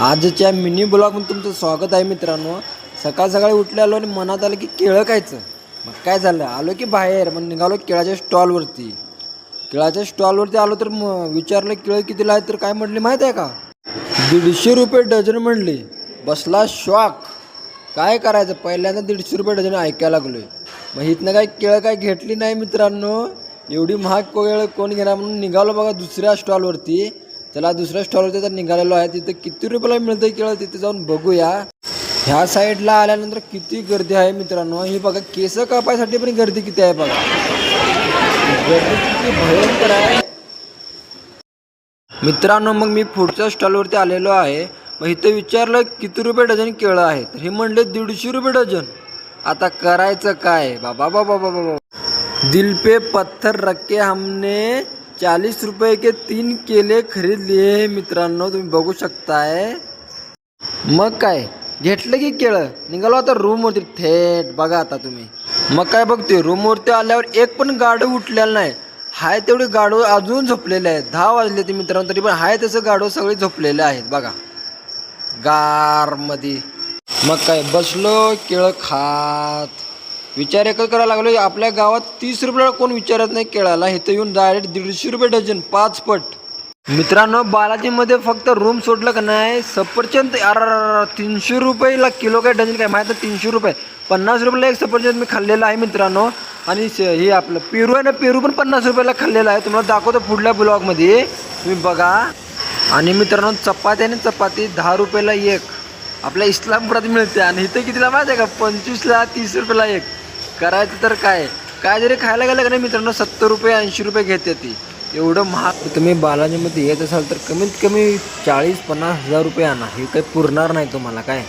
आजच्या मिनी ब्लॉगमध्ये तुमचं स्वागत आहे मित्रांनो. सकाळ सकाळी उठले आणि मनात आलं की केळं खायचं. मग काय झालं, आलो की बाहेर मग निघालो केळाच्या स्टॉलवरती. आलो तर मग विचारलं केळं कितीला आहे, तर काय म्हटली माहीत आहे का, 150 रुपये डझन म्हणली. बसला शॉक. काय करायचं, पहिल्यांदा 150 रुपये डझन ऐकायला लागलोय. मग इथनं काय केळं काय घेतली नाही मित्रांनो. एवढी महाग केळं कोण घेणार म्हणून निघालो बघा दुसऱ्या स्टॉलवरती. त्याला दुसऱ्या स्टॉलवरती तर निघालेलो आहे. तिथं किती रुपयाला मिळतं केळं तिथे जाऊन बघूया. ह्या साईडला आल्यानंतर किती गर्दी आहे मित्रांनो. ही बघा केस कापायसाठी पण गर्दी किती आहे बघा. गर्दी किती भयंकर आहे मित्रांनो. मग मी पुढच्या स्टॉलवरती आलेलो आहे. मग इथं विचारलं किती रुपये डझन केळं आहे, तर हे म्हणले 150 रुपये डझन. आता करायचं काय बाबा बाबा बाबा. दिल पे पत्थर रखे हमने 40 रुपये के 3 केले खरीद लिए मित्रांनो. तुम्ही बघू शकताय. मग काय घेतलं की केळं निघालो आता रूमवरती थेट. बघा आता तुम्ही. मग काय बघते, रूमवरती आल्यावर एक पण गाडं उठलेलं नाही. हाय तेवढे गाडो अजून झोपलेले आहेत. 10 वाजले ते मित्रांनो, तरी पण हाय तसं गाडो सगळे झोपलेले आहेत बघा गारमध्ये. मग काय बसलो केळं खात. विचार एकच करायला लागलो, आपल्या गावात 30 रुपयाला कोण विचारत नाही केळाला. इथं येऊन डायरेक्ट 150 रुपये डझन, 5 पट. मित्रांनो बालाजीमध्ये फक्त रूम सोडलं का नाही, सफरचंद 300 रुपयाला किलो काय डझन काय माहीत नाही. 300 रुपये, 50 रुपयाला एक सफरचंद मी खाल्लेलं आहे मित्रांनो. आणि हे आपलं पेरू आहे ना, पेरू पण 50 रुपयाला खाल्लेलं आहे. तुम्हाला दाखवतो पुढल्या ब्लॉगमध्ये, तुम्ही बघा. आणि मित्रांनो चपाती 10 रुपयाला एक आपल्या इस्लामपुरात मिळते. आणि इथं कितीला माहिती आहे का, 25ला 30 रुपयाला एक. करायचं तर काय जरी खायला गेलं का नाही मित्रांनो, 70 रुपये 80 रुपये घेते ती. एवढं महाग. तुम्ही बालाजीमध्ये येत असाल तर कमीत कमी 40-50 हजार रुपये आणा. हे काही पुरणार नाही तुम्हाला काय.